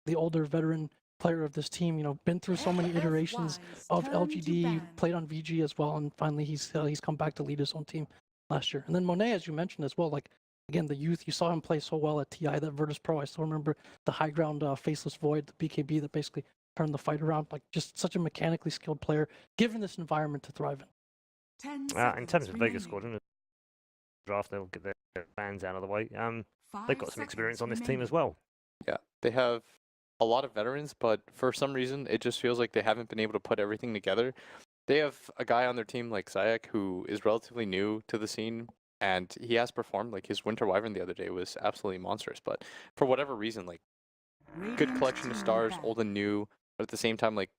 the older veteran player of this team. You know, been through so many iterations of LGD, played on VG as well, and finally he's come back to lead his own team last year. And then Monet, as you mentioned as well, like again the youth, you saw him play so well at TI, that Virtus Pro. I still remember the high ground faceless void, the BKB that basically turned the fight around. Like just such a mechanically skilled player, given this environment to thrive in. In terms of Vega squadron draft, they'll get their fans out of the way. They've got some experience on this team as well. Yeah, they have a lot of veterans, but for some reason, it just feels like they haven't been able to put everything together. They have a guy on their team like Zayak, who is relatively new to the scene, and he has performed. Like his Winter Wyvern the other day was absolutely monstrous, but for whatever reason, like good collection of stars, old and new, but at the same time, like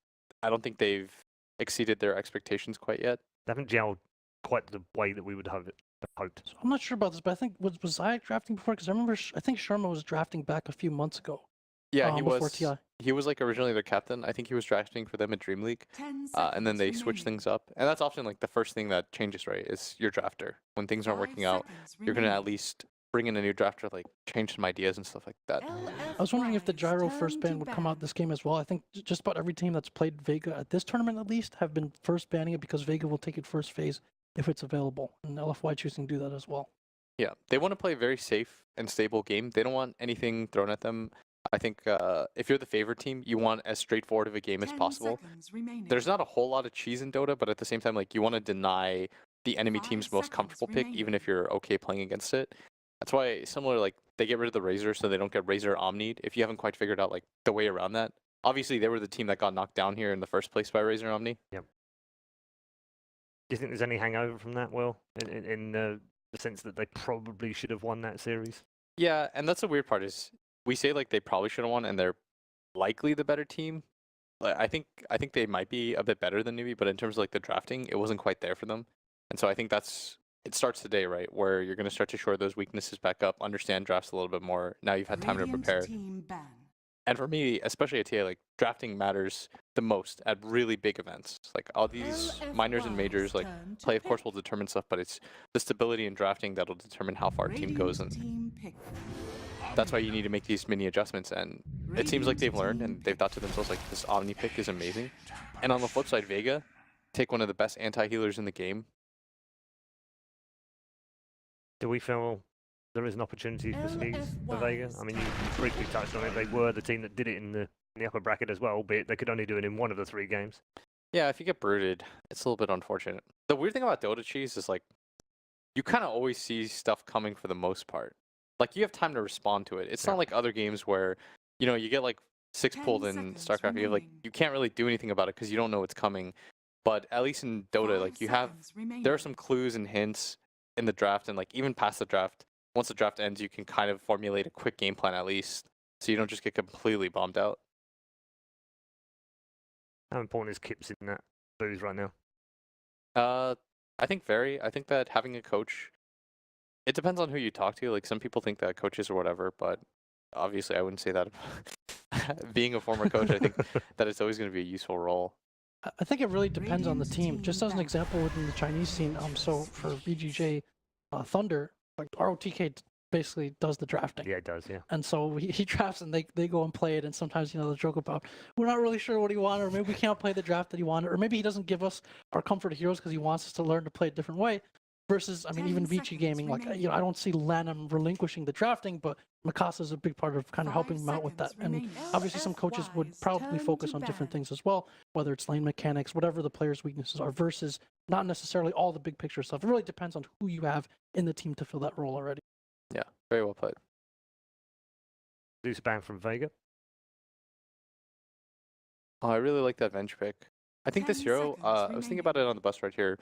I don't think they've exceeded their expectations quite yet. They haven't gelled quite the way that we would have hoped. So I'm not sure about this, but I think was Zayak drafting before? Because I remember I think Sharma was drafting back a few months ago. Yeah, he before was. TI. He was like originally their captain. I think he was drafting for them at Dream League, and then they switched things up. And that's often like the first thing that changes, right? Is your drafter. When things aren't working out, you're gonna at least bring in a new drafter, like change some ideas and stuff like that. I was wondering if the Gyro first ban would come out this game as well. I think just about every team that's played Vega at this tournament at least have been first banning it, because Vega will take it first phase if it's available, and LFY choosing to do that as well. Yeah, they want to play a very safe and stable game. They don't want anything thrown at them. I think if you're the favorite team, you want as straightforward of a game as possible. There's not a whole lot of cheese in Dota, but at the same time, like you want to deny the enemy team's most comfortable pick, even if you're okay playing against it. That's why similar, like they get rid of the Razor so they don't get Razor Omni'd. If you haven't quite figured out like the way around that, obviously they were the team that got knocked down here in the first place by Razor Omni. Yep. Do you think there's any hangover from that, Will, in the sense that they probably should have won that series? Yeah, and that's the weird part is we say like they probably should have won, and they're likely the better team. Like, I think they might be a bit better than Newbie, but in terms of like the drafting, it wasn't quite there for them. And so I think it starts today, right, where you're going to start to shore those weaknesses back up, understand drafts a little bit more. Now you've had time to prepare. And for me, especially at TA, like drafting matters the most at really big events. Like all these minors and majors, like play of course will determine stuff, but it's the stability in drafting that'll determine how far a team goes, and that's why you need to make these mini adjustments. And it seems like they've learned and they've thought to themselves like, this Omni pick is amazing. And on the flip side, Vega, take one of the best anti-healers in the game. Do we feel there is an opportunity for Sneaks for Vega? I mean, you briefly touched on it. They were the team that did it in the upper bracket as well, but they could only do it in one of the 3 games. Yeah, if you get brooded, it's a little bit unfortunate. The weird thing about Dota Cheese is like, you kind of always see stuff coming for the most part. Like you have time to respond to it. It's not like other games where, you know, you get like 6 pulled in StarCraft. You have like, you can't really do anything about it because you don't know what's coming. But at least in Dota, like there are some clues and hints in the draft, and like even past the draft, once the draft ends, you can kind of formulate a quick game plan at least, so you don't just get completely bombed out. How important is Kips in that booze right now? I think very. I think that having a coach, it depends on who you talk to. Like some people think that coaches or whatever, but obviously I wouldn't say that. Being a former coach, I think that it's always going to be a useful role. I think it really depends on the team. Just as an example, within the Chinese scene, so for VGJ Thunder, like ROTK basically does the drafting. Yeah, it does, yeah. And so he drafts and they go and play it, and sometimes, you know, they'll joke about, we're not really sure what he wanted, or maybe we can't play the draft that he wanted, or maybe he doesn't give us our comfort of heroes because he wants us to learn to play a different way. Versus, I mean, even VG Gaming, like, you know, I don't see Lanham relinquishing the drafting, but Mikasa is a big part of kind of helping him out with that. And obviously some coaches would probably focus on different things as well, whether it's lane mechanics, whatever the player's weaknesses are, versus not necessarily all the big picture stuff. It really depends on who you have in the team to fill that role already. Yeah, very well put. Deuce ban from Vega. Oh, I really like that Venge pick. I think this hero, I was thinking about it on the bus right here,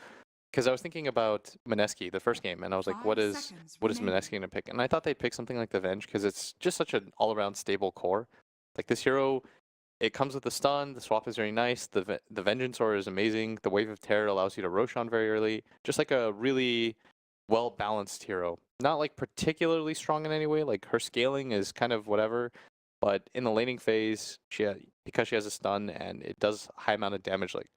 because I was thinking about Mineski, the first game, and I was like, what is Mineski going to pick? And I thought they'd pick something like the Venge, because it's just such an all-around stable core. Like this hero, it comes with the stun, the swap is very nice, the Vengeance Aura is amazing, the Wave of Terror allows you to Roshan very early, just like a really well-balanced hero. Not like particularly strong in any way, like her scaling is kind of whatever, but in the laning phase, because she has a stun and it does high amount of damage, like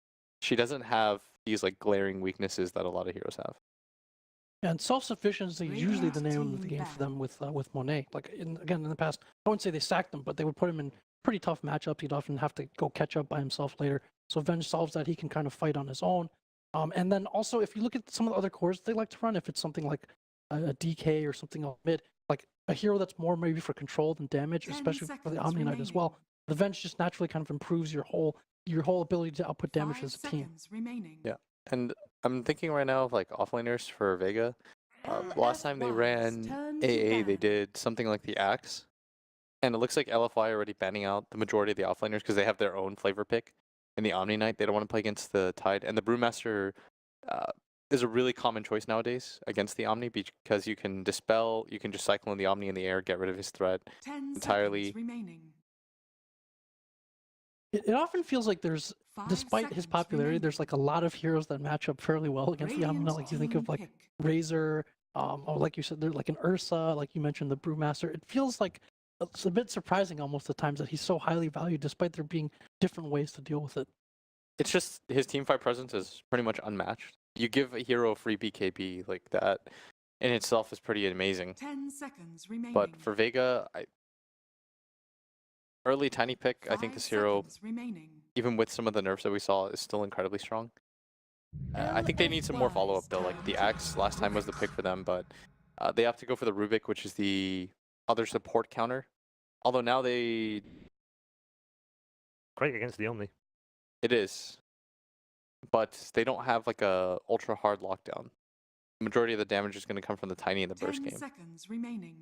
she doesn't have these like glaring weaknesses that a lot of heroes have. And self-sufficiency is usually the name of the game for them with Monet. Like again in the past, I wouldn't say they sacked him, but they would put him in pretty tough matchups. He'd often have to go catch up by himself later. So Venge solves that. He can kind of fight on his own. And then also, if you look at some of the other cores they like to run, if it's something like a DK or something else mid, like a hero that's more maybe for control than damage, especially for the Omni Knight as well, the Venge just naturally kind of improves your whole ability to output damage as a team. Yeah, and I'm thinking right now of like offlaners for Vega. Last time they ran AA, they did something like the Axe, and it looks like LFY already banning out the majority of the offlaners because they have their own flavor pick. In the Omni Knight, they don't want to play against the Tide, and the Brewmaster is a really common choice nowadays against the Omni because you can dispel, you can just cycle in the Omni in the air, get rid of his threat entirely. It often feels like there's, despite his popularity, there's like a lot of heroes that match up fairly well against the Omni Knight. Like you think of like Razor, or like you said, they're like an Ursa, like you mentioned the Brewmaster. It feels like it's a bit surprising almost at times that he's so highly valued, despite there being different ways to deal with it. It's just his teamfight presence is pretty much unmatched. You give a hero a free BKB like that in itself is pretty amazing. 10 seconds remaining. But for Vega, early tiny pick, I think this hero, even with some of the nerfs that we saw, is still incredibly strong. I think they need some more follow-up though. Like the Axe last time was the pick for them, but they have to go for the Rubik, which is the other support counter. Although now they... Great against the Omni. It is. But they don't have like a ultra hard lockdown. The majority of the damage is going to come from the tiny in the burst 10 game. seconds remaining.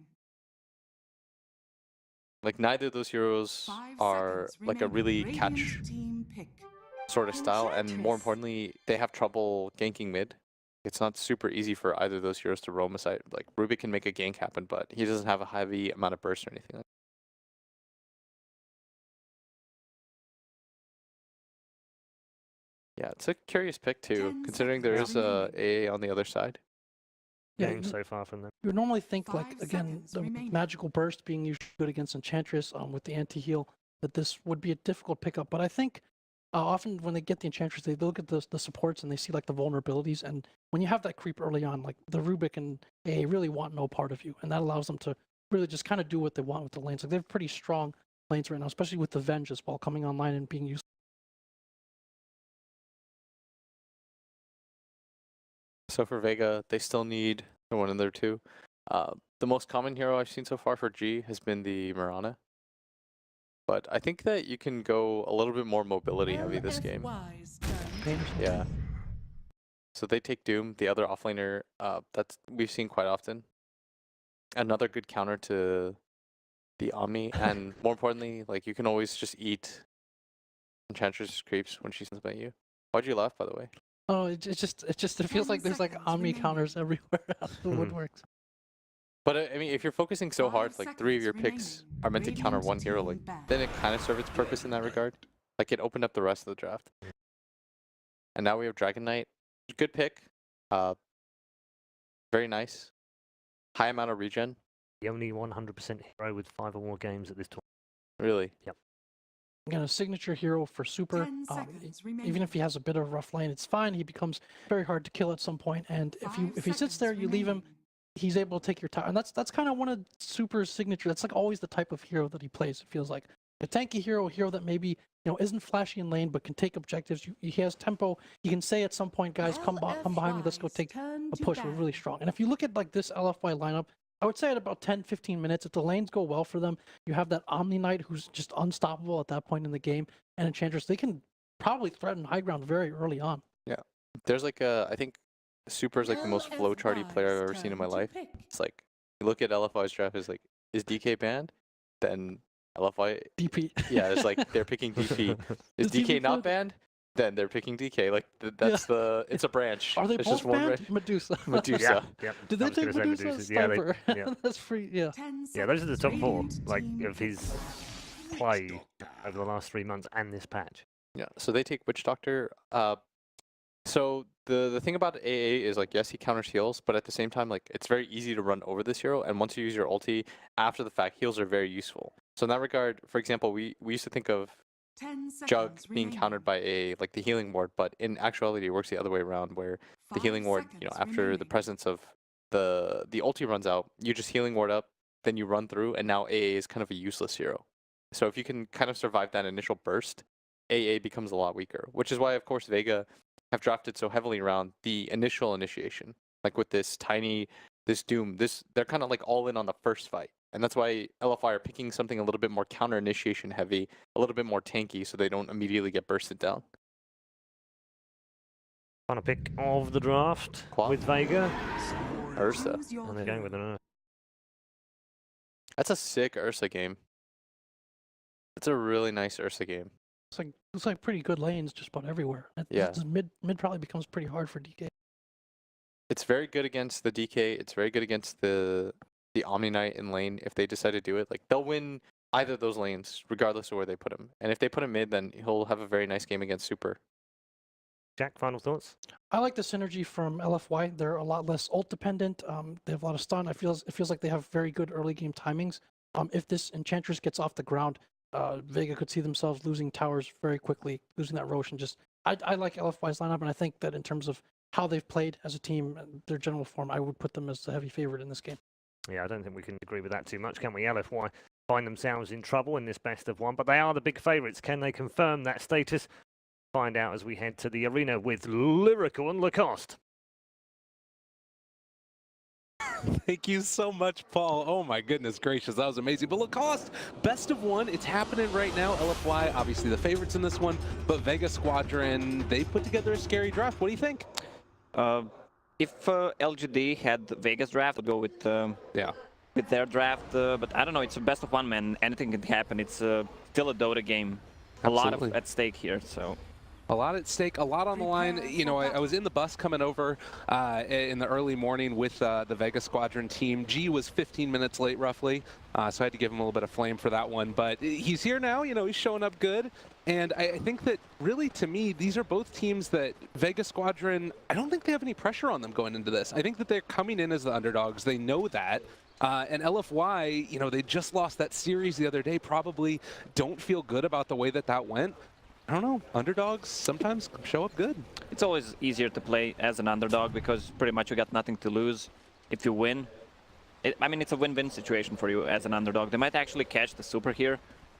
Like neither of those heroes 5 are seconds like a really remaining. catch Radiant team pick. sort of style, and more Enchantress. importantly, they have trouble ganking mid. It's not super easy for either of those heroes to roam aside. Like Rubik can make a gank happen, but he doesn't have a heavy amount of burst or anything like that. Yeah, it's a curious pick too, 10 considering there is seconds a AA on the other side. Yeah, Game so far from them. you would normally think, like, 5 again, seconds the remaining. magical burst being usually good against Enchantress with the anti-heal, that this would be a difficult pickup. But I think often when they get the Enchantress, they look at the supports and they see like the vulnerabilities. And when you have that creep early on, like the Rubik and AA really want no part of you. And that allows them to really just kind of do what they want with the lanes. Like they have pretty strong lanes right now, especially with the Venge as well coming online and being used. So for Vega, they still need one of their two. The most common hero I've seen so far for G has been the Mirana. But I think that you can go a little bit more mobility heavy this game. LFY's turn. Yeah. So they take Doom, the other offlaner that's we've seen quite often. Another good counter to the Omni, and more importantly, like you can always just eat Enchantress creeps when she sends by you. Why'd you laugh, by the way? Oh, it feels 10 like there's like seconds Omni remaining. counters everywhere out of the woodworks. But I mean, if you're focusing so 5 hard, like 3 of your seconds picks remaining. are meant to counter Radiant one hero, team like ban. then it kind of serves its purpose in that regard. Like it opened up the rest of the draft. And now we have Dragon Knight. Good pick. Very nice. High amount of regen. The only 100% hero with 5 or more games at this tournament. Really. Again, a signature hero for Super. 10 seconds Even remaining. if he has a bit of a rough lane, it's fine. He becomes very hard to kill at some point, and if 5 he sits there, seconds you leave him. remaining. He's able to take your time, and that's kind of one of Super's signature. That's like always the type of hero that he plays. It feels like a tanky hero, a hero that maybe isn't flashy in lane but can take objectives. He has tempo. He can say at some point, guys, come behind me. Let's go take Turn a to push. We're ban. really strong. And if you look at like this LFY lineup, I would say at about 10-15 minutes, if the lanes go well for them, you have that Omni Knight who's just unstoppable at that point in the game, and Enchantress. They can probably threaten high ground very early on. There's like I think Super is like the most flowcharty player I've ever seen in my life. It's like, you look at LFY's draft, is like, is DK banned? Then LFY, DP. yeah, it's like they're picking DP. Is Is he DK not banned? banned? Then they're picking DK. Like that's it's a branch. Are they it's both just one banned? branch. Medusa. Medusa. Yeah. Did I they was take gonna say Medusa? Yeah, Sniper. yeah. That's free. Yeah. 10 Yeah, those are the top seconds. 4, Radiant like, team of his pick. play over the last 3 months and this patch. Yeah. So they take Witch Doctor. So the thing about AA is like, yes, he counters heals, but at the same time, like it's very easy to run over this hero, and once you use your ulti after the fact, heals are very useful. So in that regard, for example, we used to think of 10 seconds Jug being remaining. countered by AA, like the healing ward, but in actuality, it works the other way around, where the 5 healing ward, seconds after the remaining. presence of the ulti runs out, you just healing ward up, then you run through, and now AA is kind of a useless hero. So if you can kind of survive that initial burst, AA becomes a lot weaker, which is why, of course, Vega have drafted so heavily around the initial initiation. Like with this tiny, this Doom, they're kind of like all in on the first fight. And that's why LFY are picking something a little bit more counter initiation heavy, a little bit more tanky, so they don't immediately get bursted down. Final pick of the draft Quad. with Vega. Ursa. Choose your And they're going with an Ursa. That's a sick Ursa game. That's a really nice Ursa game. It's like pretty good lanes just about everywhere. Yeah. Mid probably becomes pretty hard for DK. It's very good against the DK. It's very good against the Omni Knight in lane if they decide to do it. Like they'll win either of those lanes regardless of where they put him. And if they put him mid, then he'll have a very nice game against Super. Jack, final thoughts? I like the synergy from LFY. They're a lot less ult dependent. They have a lot of stun. It feels like they have very good early game timings. If this Enchantress gets off the ground, Vega could see themselves losing towers very quickly, losing that Roche, and just I like LFY's lineup, and I think that in terms of how they've played as a team, their general form, I would put them as the heavy favorite in this game. Yeah, I don't think we can agree with that too much, can we? LFY find themselves in trouble in this best of one, but they are the big favourites. Can they confirm that status? Find out as we head to the arena with Lyrical and Lacoste. Thank you so much, Paul. Oh my goodness gracious, that was amazing. But Lacoste, best of one, it's happening right now. LFY, obviously the favorites in this one, but Vega Squadron, they put together a scary draft. What do you think? If LGD had Vegas draft, I'd go with their draft. But I don't know, it's a best of one, man. Anything can happen. It's still a Dota game. Absolutely. A lot at stake here, so. A lot at stake, a lot on the line. You know, I was in the bus coming over in the early morning with the Vega Squadron team. G was 15 minutes late, roughly, so I had to give him a little bit of flame for that one. But he's here now, you know, he's showing up good. And I think that, really, to me, these are both teams that Vega Squadron, I don't think they have any pressure on them going into this. I think that they're coming in as the underdogs. They know that. And LFY, you know, they just lost that series the other day, probably don't feel good about the way that went. I don't know, underdogs sometimes show up good. It's always easier to play as an underdog because pretty much you got nothing to lose if you win. I mean, it's a win-win situation for you as an underdog. They might actually catch the Super here.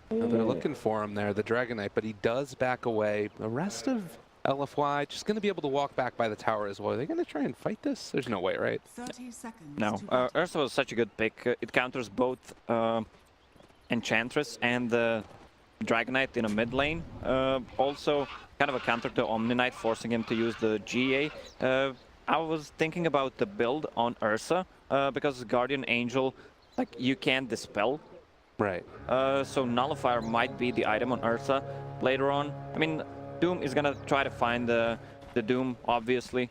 They're looking for him there, the Dragon Knight, but he does back away. The rest of LFY just going to be able to walk back by the tower as well. Are they going to try and fight this? There's no way, right? 30 seconds. No, to Ursa was such a good pick. It counters both Enchantress and the Dragon Knight in a mid lane. Also, kind of a counter to Omni Knight, forcing him to use the GA. I was thinking about the build on Ursa because Guardian Angel, like, you can't dispel. Right. So Nullifier might be the item on Ursa later on. I mean, Doom is gonna try to find the Doom, obviously,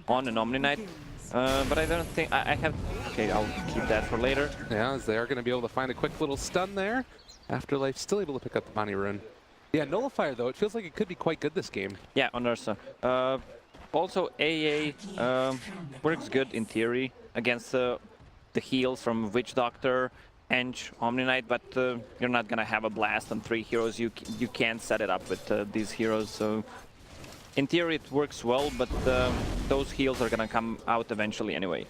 on an Omni Knight. But I don't think I have. Okay, I'll keep that for later. Yeah, as they are going to be able to find a quick little stun there. Afterlife still able to pick up the Bonnie Rune. Yeah, Nullifier, though, it feels like it could be quite good this game. Yeah, on Ursa. Also, AA works good in theory against the heals from Witch Doctor, Ench, Omni Knight, but you're not gonna have a blast on 3 heroes. You can't set it up with these heroes. So in theory, it works well, but those heals are gonna come out eventually anyway.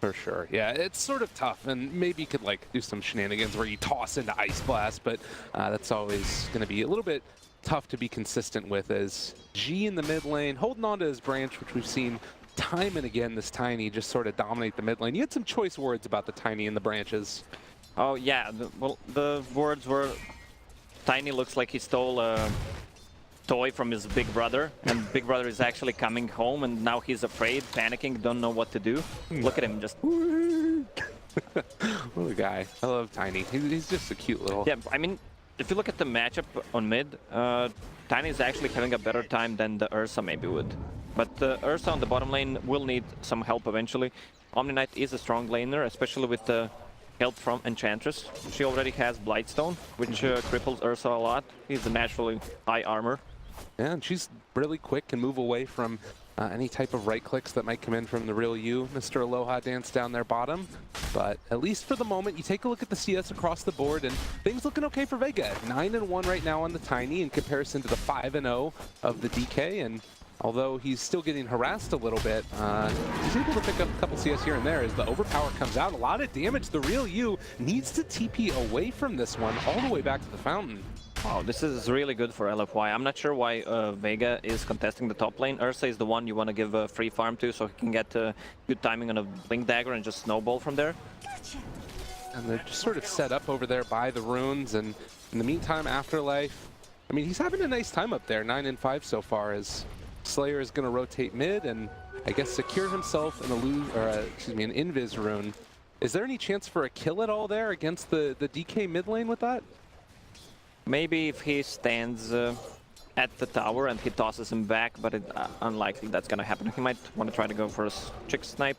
For sure. Yeah, it's sort of tough, and maybe you could like do some shenanigans where you toss into Ice Blast, but that's always going to be a little bit tough to be consistent with, as G in the mid lane, holding on to his branch, which we've seen time and again, this Tiny just sort of dominate the mid lane. You had some choice words about the Tiny and the branches. Oh yeah, well, the words were, Tiny looks like he stole a toy from his big brother, and big brother is actually coming home, and now he's afraid, panicking, don't know what to do. Look at him, just... What a guy. I love Tiny. He's just a cute little... Yeah, I mean, if you look at the matchup on mid, Tiny is actually having a better time than the Ursa maybe would. But Ursa on the bottom lane will need some help eventually. Omni Knight is a strong laner, especially with the help from Enchantress. She already has Blightstone, which cripples Ursa a lot. He's a naturally high armor. Yeah, and she's really quick, can move away from any type of right clicks that might come in from the real you, Mr. Aloha Dance down there bottom. But at least for the moment, you take a look at the CS across the board, and things looking okay for Vega. 9-1 right now on the Tiny in comparison to the 5-0 of the DK, and Although he's still getting harassed a little bit, he's able to pick up a couple CS here and there as the overpower comes out. A lot of damage. The real you needs to TP away from this one all the way back to the fountain. Oh, this is really good for LFY. I'm not sure why Vega is contesting the top lane. Ursa is the one you want to give a free farm to, so he can get good timing on a Blink Dagger and just snowball from there. And they're just sort of set up over there by the runes, and in the meantime, Afterlife, I mean, he's having a nice time up there, 9 and 5 so far, as Slayer is going to rotate mid and I guess secure himself an an Invis rune. Is there any chance for a kill at all there against the DK mid lane with that? Maybe if he stands at the tower and he tosses him back, but it's unlikely that's going to happen. He might want to try to go for a chick snipe.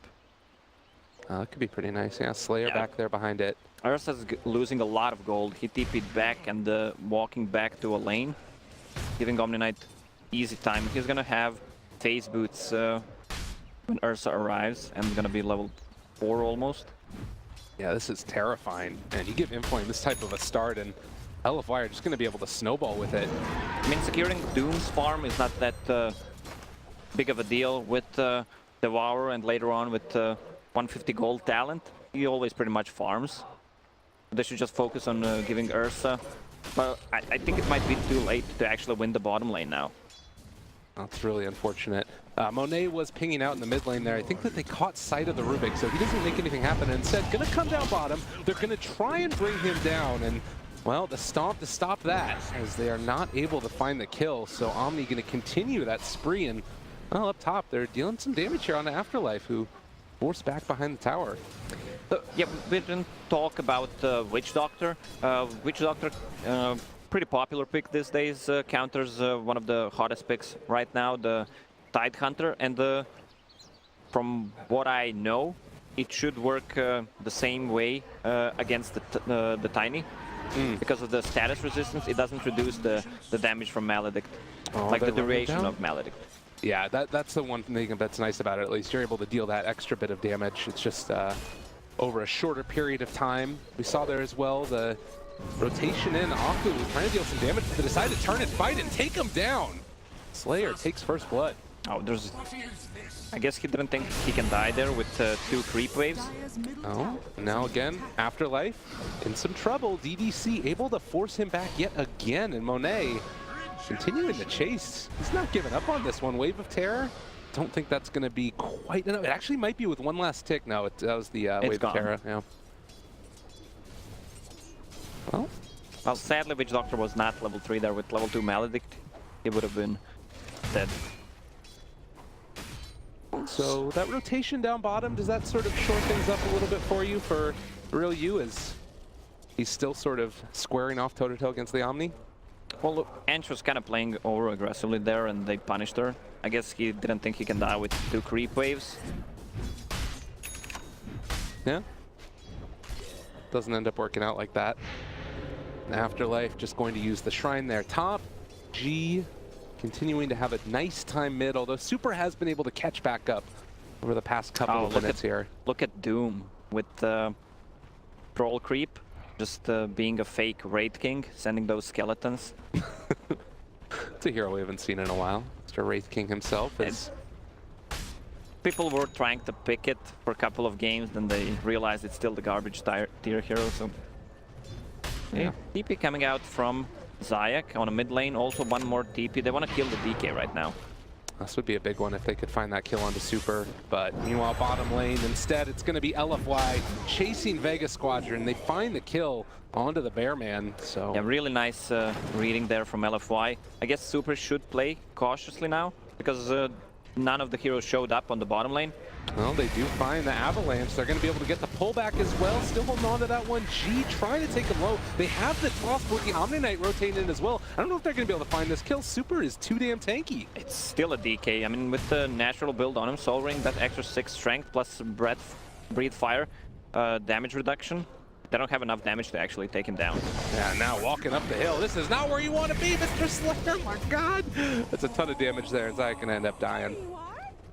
That could be pretty nice. Yeah, Slayer back there behind it. Ursa's losing a lot of gold. He TP'd back and walking back to a lane, giving Omni Knight easy time. He's gonna have phase boots when Ursa arrives, and gonna be level 4 almost. Yeah, this is terrifying. And you give Inflame this type of a start, and LFY are just gonna be able to snowball with it. I mean, securing Doom's farm is not that big of a deal with Devour, and later on with 150 gold talent. He always pretty much farms. They should just focus on giving Ursa. But I think it might be too late to actually win the bottom lane now. That's really unfortunate. Monet was pinging out in the mid lane there. I think that they caught sight of the Rubik, so he doesn't make anything happen. And instead, gonna come down bottom. They're gonna try and bring him down, and well, the stomp to stop that, as they are not able to find the kill. So Omni gonna continue that spree, and well, up top, they're dealing some damage here on the Afterlife, who forced back behind the tower. Yeah, we didn't talk about Witch Doctor. Witch Doctor, pretty popular pick these days, counters one of the hottest picks right now, the Tide Hunter, and from what I know, it should work the same way against the Tiny. Because of the status resistance, it doesn't reduce the damage from Maledict, like the duration of Maledict. Yeah, that's the one thing that's nice about it. At least you're able to deal that extra bit of damage. It's just over a shorter period of time. We saw there as well the rotation in. Aku was trying to deal some damage, but they decided to turn and fight and take him down. Slayer takes first blood. Oh, there's... I guess he didn't think he can die there with 2 creep waves. Oh, now again, Afterlife in some trouble. DDC able to force him back yet again, and Monet continuing the chase. He's not giving up on this one. Wave of Terror. Don't think that's going to be quite enough. It actually might be with one last tick. No, that was the Wave of Terror. Yeah. Well, sadly, Witch Doctor was not level 3 there. With level 2 Maledict, he would have been dead. So that rotation down bottom, does that sort of shore things up a little bit for you for Real You, as he's still sort of squaring off toe-to-toe against the Omni? Well, look, Ange was kind of playing over aggressively there, and they punished her. I guess he didn't think he can die with 2 creep waves. Yeah. Doesn't end up working out like that. Afterlife just going to use the Shrine there. Top, G continuing to have a nice time mid, although Super has been able to catch back up over the past couple of minutes here. Look at Doom with Troll Creep, just being a fake Raid King, sending those skeletons. It's a hero we haven't seen in a while. Mr. Wraith King himself is... People were trying to pick it for a couple of games, then they realized it's still the garbage tier hero, so... Yeah. TP coming out from Zayak on a mid lane, also one more TP. They want to kill the DK right now. This would be a big one if they could find that kill onto Super, but meanwhile bottom lane, instead it's going to be LFY chasing Vega Squadron. They find the kill onto the Bearman, so... Yeah, really nice reading there from LFY. I guess Super should play cautiously now, because none of the heroes showed up on the bottom lane. Well, they do find the Avalanche. They're going to be able to get the pullback as well. Still holding on to that one. G trying to take him low. They have the toss with the Omni Knight rotating in as well. I don't know if they're going to be able to find this kill. Super is too damn tanky. It's still a DK. I mean, with the natural build on him, Soul Ring, that extra 6 strength plus Breathe Fire damage reduction. They don't have enough damage to actually take him down. Yeah, now walking up the hill. This is not where you want to be, Mr. Slayer. Oh my god. That's a ton of damage there, and Zayak can end up dying.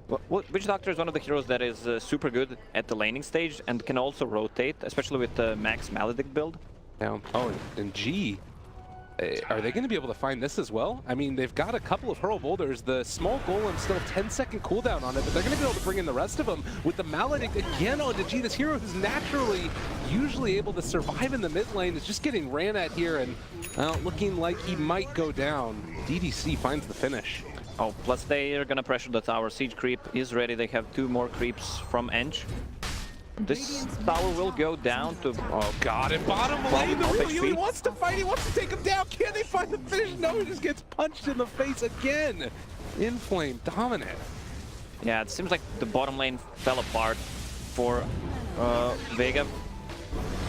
Well, Witch Doctor is one of the heroes that is super good at the laning stage and can also rotate, especially with the max Maledict build. Yeah. Oh, and G Are they going to be able to find this as well? I mean, they've got a couple of hurl boulders. The small golem's still 10-second cooldown on it, but they're going to be able to bring in the rest of them with the maledict again onto G. This hero who's naturally usually able to survive in the mid lane is just getting ran at here and looking like he might go down. DDC finds the finish. Oh, plus they are gonna pressure the tower. Siege creep is ready. They have 2 more creeps from Eng. This tower will go down to... Oh god, and bottom lane, the real you, he wants to fight, he wants to take him down. Can they find the finish? No, he just gets punched in the face again. Inflame dominant. Yeah, it seems like the bottom lane fell apart for Vega.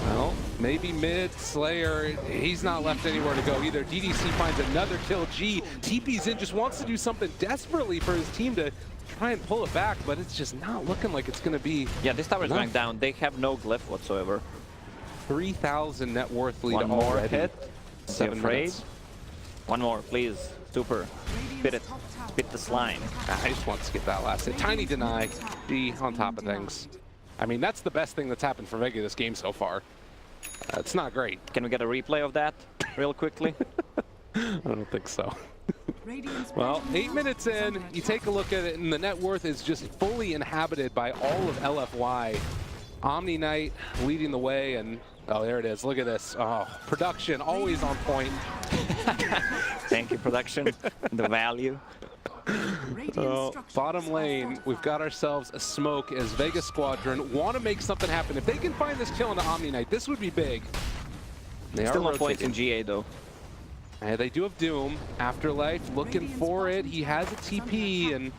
Well, maybe mid, Slayer, he's not left anywhere to go either. DDC finds another kill. G, TP's in, just wants to do something desperately for his team to try and pull it back, but it's just not looking like it's going to be Yeah, this tower is enough. going down. They have no glyph whatsoever. 3,000 net worth lead One more already. hit. 7 afraid. minutes. One more, please. Super. Spit it. Spit the slime. I just want to get that last hit. Tiny deny. G on top of things. I mean, that's the best thing that's happened for Vega this game so far. It's not great. Can we get a replay of that real quickly? I don't think so. Radiant's Well, bottom 8 tower minutes is in, under you attack. take a look at it, and the net worth is just fully inhabited by all of LFY. Omni Knight leading the way, and oh, there it is. Look at this. Oh, production always on point. Thank you, production. The value. Radiant structures Bottom are lane, fortified. we've got ourselves a smoke as Vega Squadron want to make something happen. If they can find this kill on the Omni Knight, this would be big. They Still are no points in rotating. GA though. They do have Doom. Afterlife looking Radiant's for it. bottom He has a tower is under TP, attack. and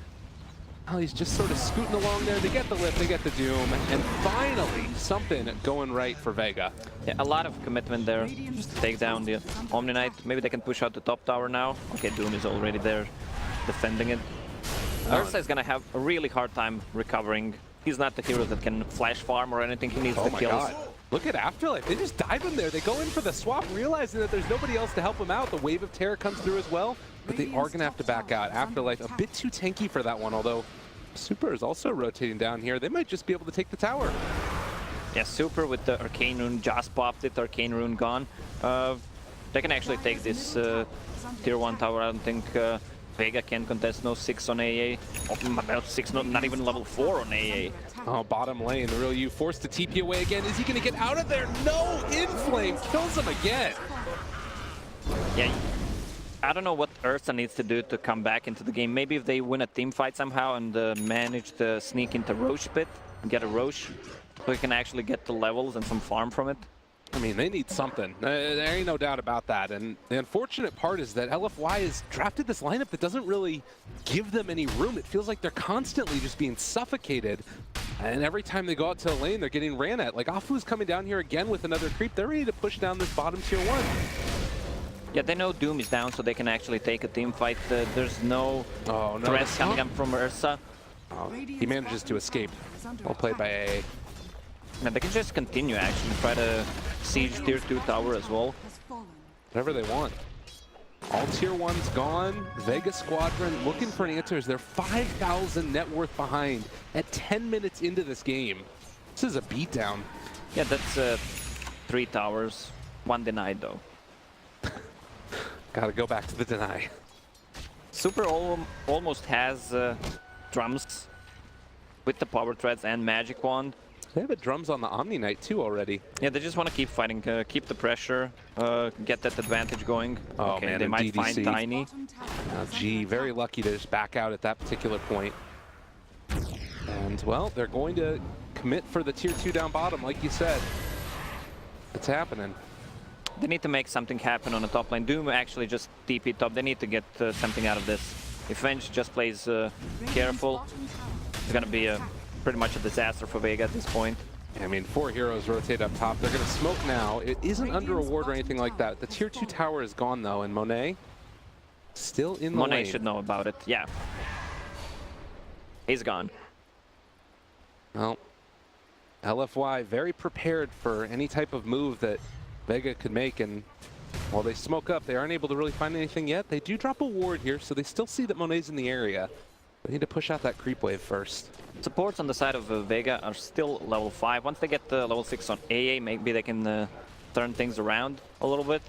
well, he's just sort of scooting along there. They get the lift, they get the Doom, and finally something going right for Vega. Yeah, a lot of commitment there. Just to take down the Omni Knight. Maybe they can push out the top tower now. Okay, Doom is already there defending it. Ursa is gonna have a really hard time recovering. He's not the hero that can flash farm or anything. He needs Oh the my kills. god. Look at Afterlife. They just dive in there. They go in for the swap, realizing that there's nobody else to help them out. The Wave of Terror comes through as well, but they are going to have to back out. Afterlife, a bit too tanky for that one, although Super is also rotating down here. They might just be able to take the tower. Yeah, Super with the Arcane Rune just popped it. Arcane Rune gone. They can actually take this tier 1 tower. I don't think Vega can contest. No 6 on AA. Oh, 6, not even level 4 on AA. Oh, bottom lane, the real you forced to TP away again. Is he going to get out of there? No! Inflame kills him again. Yeah, I don't know what Ursa needs to do to come back into the game. Maybe if they win a team fight somehow and manage to sneak into Roche pit and get a Roche, so he can actually get the levels and some farm from it. I mean, they need something. There ain't no doubt about that. And the unfortunate part is that LFY has drafted this lineup that doesn't really give them any room. It feels like they're constantly just being suffocated. And every time they go out to a lane, they're getting ran at. Like, Afu's coming down here again with another creep. They're ready to push down this bottom tier 1. Yeah, they know Doom is down, so they can actually take a team fight. There's no Oh, no. threats coming up from Ursa. Oh, he manages to escape. Well played by AA. And they can just continue, actually, try to siege tier 2 tower as well. Has fallen. Whatever they want. All tier 1's gone. Vega Squadron looking for an answer as they're 5,000 net worth behind at 10 minutes into this game. This is a beatdown. Yeah, that's 3 towers, 1 denied though. Gotta go back to the deny. Super almost has drums with the power threads and magic wand. They have a drums on the Omni Knight too already. Yeah, they just want to keep fighting, keep the pressure, get that advantage going. Oh, okay, man, they and might DDC. find Tiny. Bottom tower Now, is G, under very attack. lucky to just back out at that particular point. And, well, they're going to commit for the tier 2 down bottom, like you said. It's happening. They need to make something happen on the top lane. Doom actually just TP top. They need to get something out of this. If Venge just plays Radiant's careful, bottom tower it's gonna be pretty much a disaster for Vega at this point. I mean, 4 heroes rotate up top. They're going to smoke now. It isn't under a ward or anything like that. The tier 2 tower is gone, though, and Monet still in the Monet lane. should know about it. Yeah, he's gone. Well, LFY very prepared for any type of move that Vega could make, and while they smoke up, they aren't able to really find anything yet. They do drop a ward here, so they still see that Monet's in the area. They need to push out that creep wave first. Supports on the side of Vega are still level 5. Once they get level 6 on AA, maybe they can turn things around a little bit.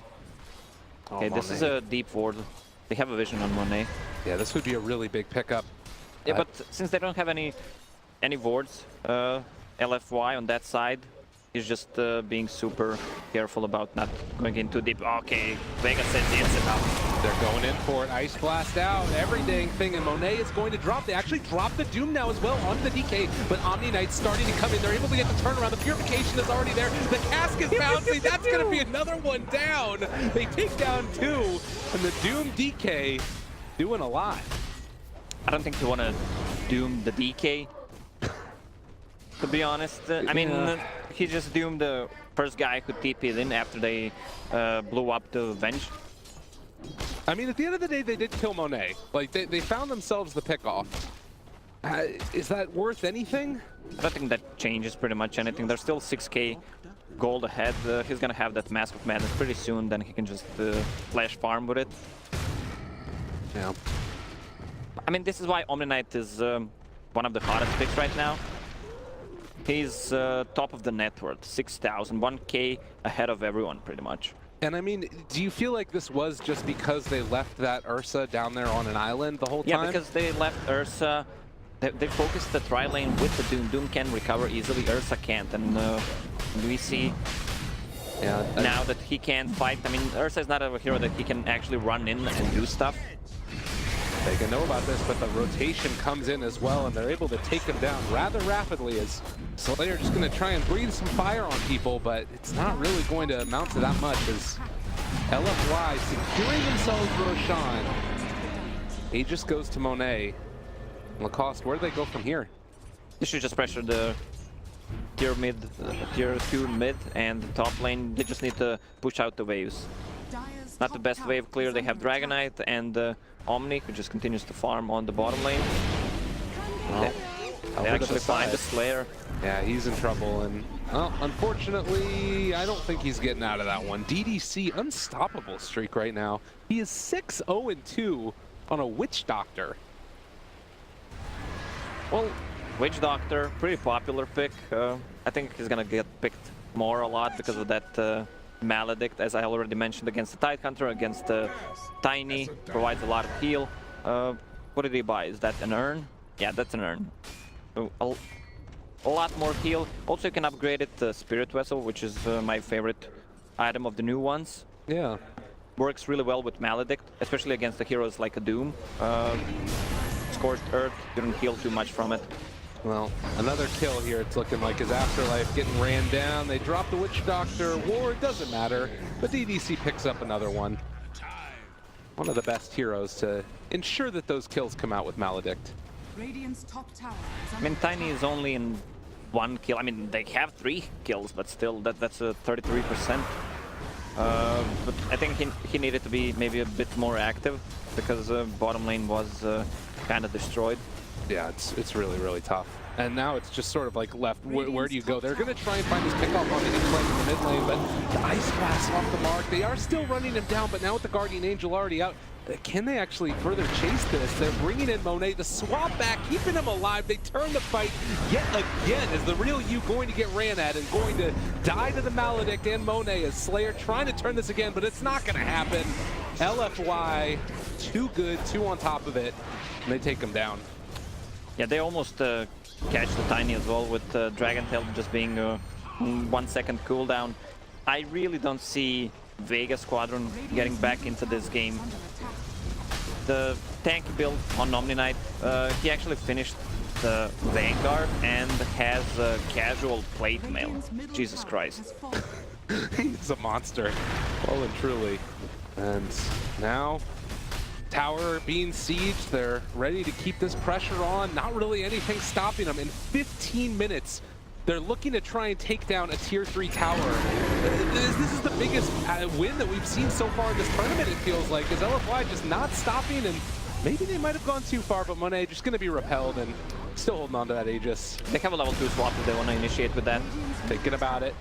Okay, this is a deep ward. They have a vision on Monet. Yeah, this would be a really big pickup. Yeah, but since they don't have any wards, LFY on that side is just being super careful about not going in too deep. Okay, Vega says it's enough. They're going in for it. Ice Blast out, every dang thing, and Monet is going to drop. They actually drop the Doom now as well onto the DK, but Omni Knight's starting to come in. They're able to get the turnaround. The Purification is already there. The Cask is bouncing. That's going to be another one down. They take down 2, and the Doom DK doing a lot. I don't think you want to doom the DK, to be honest. I mean, he just doomed the first guy who TP'd in after they blew up the Venge. I mean, at the end of the day, they did kill Monet. Like, they found themselves the pickoff. Is that worth anything? I don't think that changes pretty much anything. There's still 6k gold ahead. He's gonna have that Mask of Madness pretty soon, then he can just flash farm with it. Yeah. I mean, this is why Omni Knight is one of the hottest picks right now. He's top of the net worth, 6,000, 1k ahead of everyone, pretty much. And I mean, do you feel like this was just because they left that Ursa down there on an island the whole time? Yeah, because they left Ursa. They focused the tri-lane with the Doom. Doom can recover easily, Ursa can't. And we see now that he can fight. I mean, Ursa is not a hero that he can actually run in and do stuff. They can know about this, but the rotation comes in as well, and they're able to take them down rather rapidly as Slayer just going to try and breathe some fire on people, but it's not really going to amount to that much as LFY securing themselves Roshan. Aegis goes to Monet. Lacoste, where do they go from here? They should just pressure the tier 2 mid and the top lane. They just need to push out the waves. Not the best wave clear. They have Dragonite and Omni, who just continues to farm on the bottom lane. They actually find the Slayer. Yeah, he's in trouble, and well, unfortunately, I don't think he's getting out of that one. DDC, unstoppable streak right now. He is 6-0-2 on a Witch Doctor. Well, Witch Doctor, pretty popular pick. I think he's gonna get picked more a lot because of that Maledict, as I already mentioned, against the Tidehunter, against Tiny, provides a lot of heal. What did he buy? Is that an urn? Yeah, that's an urn. So, a lot more heal. Also, you can upgrade it to Spirit Vessel, which is my favorite item of the new ones. Yeah. Works really well with Maledict, especially against the heroes like a Doom. Scorched Earth, you don't heal too much from it. Well, another kill here, it's looking like, is Afterlife getting ran down. They drop the Witch Doctor. Ward doesn't matter, but DDC picks up another one. One of the best heroes to ensure that those kills come out with Maledict. Radiant's top tower is I mean, Tiny is only in 1 kill. I mean, they have 3 kills, but still, that's a 33%. But I think he needed to be maybe a bit more active because bottom lane was kind of destroyed. Yeah, it's really, really tough. And now it's just sort of like left, where do you go? They're going to try and find this pickoff on the in lane and the mid lane, but the Ice Blast off the mark. They are still running him down, but now with the Guardian Angel already out, can they actually further chase this? They're bringing in Monet, the swap back, keeping him alive. They turn the fight yet again. Is the real you going to get ran at and going to die to the Maledict and Monet as Slayer trying to turn this again, but it's not going to happen. LFY, too good, 2 on top of it, and they take him down. Yeah, they almost catch the Tiny as well with Dragon Tail just being 1 second cooldown. I really don't see Vega Squadron getting back into this game. The tank build on Omni Knight, he actually finished the Vanguard and has a casual plate mail. Jesus Christ. He's a monster, well and truly. And now, tower being sieged, they're ready to keep this pressure on. Not really anything stopping them. In 15 minutes, they're looking to try and take down a tier 3 tower. This is the biggest win that we've seen so far in this tournament, it feels like, is LFY just not stopping, and maybe they might have gone too far, but Monet just going to be repelled and still holding on to that Aegis. They have a level 2 swap if they want to initiate with that. Thinking about it.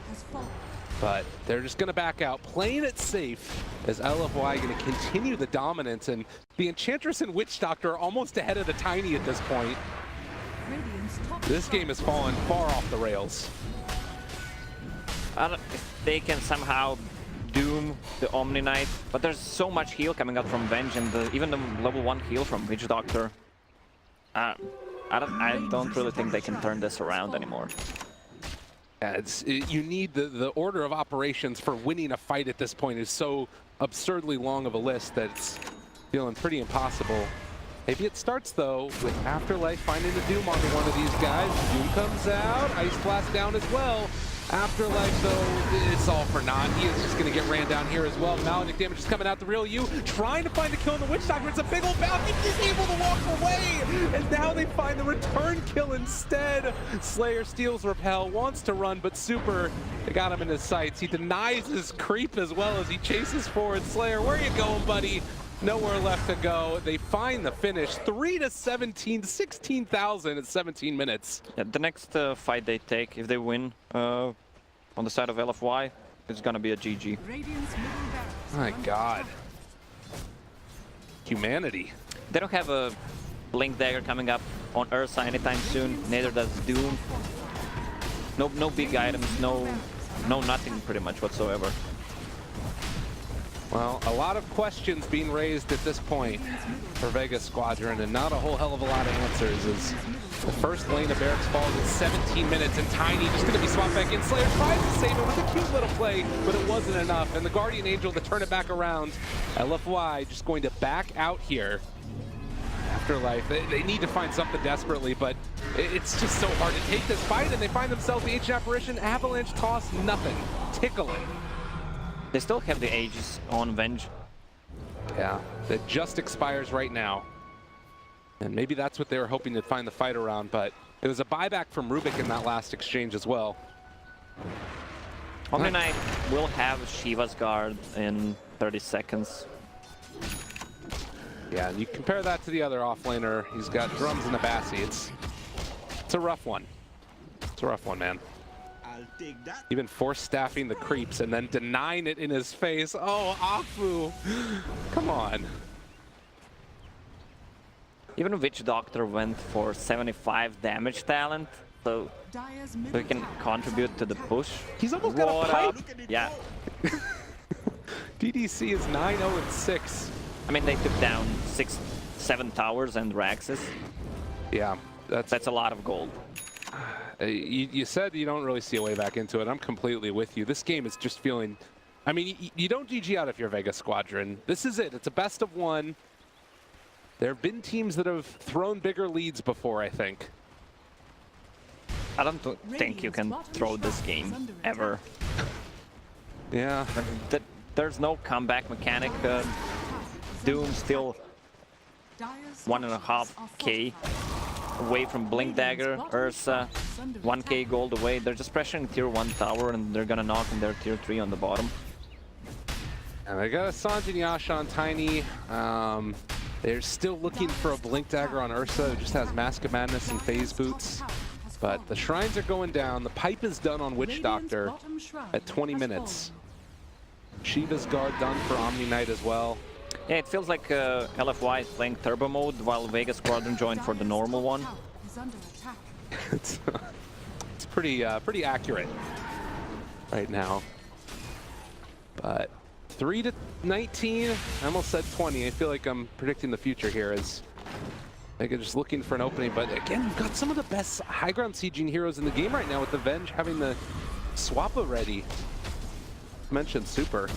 But they're just going to back out, playing it safe, as LFY going to continue the dominance, and the Enchantress and Witch Doctor are almost ahead of the Tiny at this point. This game has fallen far off the rails. If they can somehow Doom, the Omni Knight, but there's so much heal coming out from Venge and even the level 1 heal from Witch Doctor. I don't really think they can turn this around anymore. Yeah, you need the order of operations for winning a fight at this point is so absurdly long of a list that it's feeling pretty impossible. Maybe it starts, though, with Afterlife finding the Doom onto one of these guys. Doom comes out, Ice Blast down as well. Afterlife, though, it's all for naught. He is just going to get ran down here as well. Maledict damage is coming out the real you, trying to find the kill on the Witch Doctor. It's a big old bounty. He's able to walk away, and now they find the return kill instead. Slayer steals Repel, wants to run, but Super, they got him in his sights. He denies his creep as well as he chases forward. Slayer, where you going, buddy? Nowhere left to go. They find the finish. 3-17, 16,000 at 17 minutes. Yeah, the next fight they take, if they win on the side of LFY, it's gonna be a GG. My God. Humanity. They don't have a Blink Dagger coming up on Ursa anytime soon. Neither does Doom. No big items. No nothing pretty much whatsoever. Well, a lot of questions being raised at this point for Vega Squadron, and not a whole hell of a lot of answers as the first lane of Barracks falls in 17 minutes, and Tiny just going to be swapped back in. Slayer tries to save it with a cute little play, but it wasn't enough, and the Guardian Angel to turn it back around. LFY just going to back out here. Afterlife, they need to find something desperately, but it's just so hard to take this fight, and they find themselves the Ancient Apparition, Avalanche toss, nothing. Tickling. They still have the Aegis on Venge. Yeah, that just expires right now. And maybe that's what they were hoping to find the fight around, but it was a buyback from Rubik in that last exchange as well. Omni Knight will have Shiva's Guard in 30 seconds. Yeah, and you compare that to the other offlaner, he's got drums and a Bassi. It's a rough one. It's a rough one, man. Even force staffing the creeps and then denying it in his face. Oh, Afu! Come on. Even Witch Doctor went for 75 damage talent, so we can contribute to the push. He's almost got a pipe! Yeah. DDC is 9-0-6. I mean, they took down 6-7 towers and Raxes. Yeah, that's a lot of gold. You said you don't really see a way back into it. I'm completely with you. This game is just feeling... I mean, you don't GG out if you're Vega Squadron. This is it. It's a best of one. There have been teams that have thrown bigger leads before, I think. I don't think you can throw this game, ever. Yeah. There's no comeback mechanic. Doom still 1.5k away from Blink Dagger. Ursa 1k gold away. They're just pressuring tier 1 tower and they're gonna knock in their tier 3 on the bottom. And they got a Sanjin Yasha on Tiny. They're still looking for a Blink Dagger on Ursa, who just has Mask of Madness and Phase Boots. But the shrines are going down. The pipe is done on Witch Doctor at 20 minutes. Shiva's Guard done for Omni Knight as well. Yeah, it feels like LFY is playing turbo mode while Vega Squadron joined for the normal one. It's pretty accurate right now. But 3-19, I almost said 20. I feel like I'm predicting the future here as Vega just looking for an opening. But again, we've got some of the best high ground sieging heroes in the game right now with the Venge having the Swappa ready. Mentioned Super.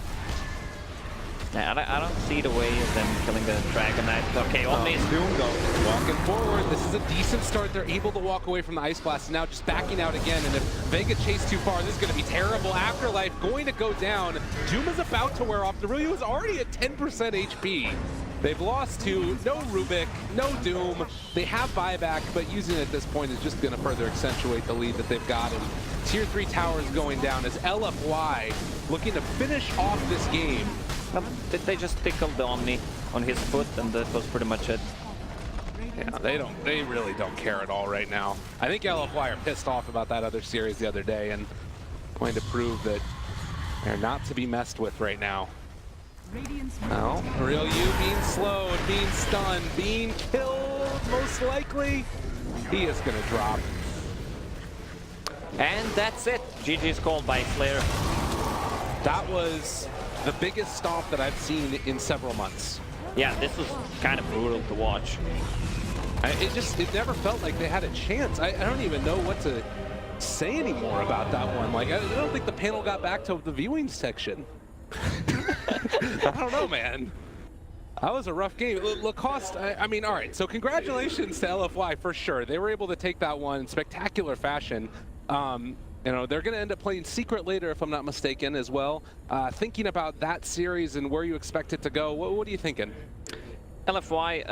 Yeah, I don't see the way of them killing the Dragon Knight. Okay, Omni's Doom go. Walking forward, this is a decent start. They're able to walk away from the Ice Blast, and now just backing out again. And if Vega chase too far, this is going to be terrible. Afterlife going to go down. Doom is about to wear off. Deruyu is already at 10% HP. They've lost to no Rubik, no Doom. They have buyback, but using it at this point is just going to further accentuate the lead that they've got. And tier 3 towers going down as LFY looking to finish off this game. They just tickled the Omni on his foot, and that was pretty much it. Yeah, they really don't care at all right now. I think LFY are pissed off about that other series the other day and going to prove that they're not to be messed with right now. Well, Real You being slowed, being stunned, being killed, most likely. He is going to drop. And that's it. GG's called by Slayer. That was the biggest stomp that I've seen in several months. Yeah, this was kind of brutal to watch. It never felt like they had a chance. I don't even know what to say anymore about that one. Like, I don't think the panel got back to the viewing section. I don't know, man. That was a rough game. Lacoste, I mean, all right, so congratulations to LFY for sure. They were able to take that one in spectacular fashion. You know, they're going to end up playing Secret later, if I'm not mistaken, as well. Thinking about that series and where you expect it to go, what are you thinking? LFY,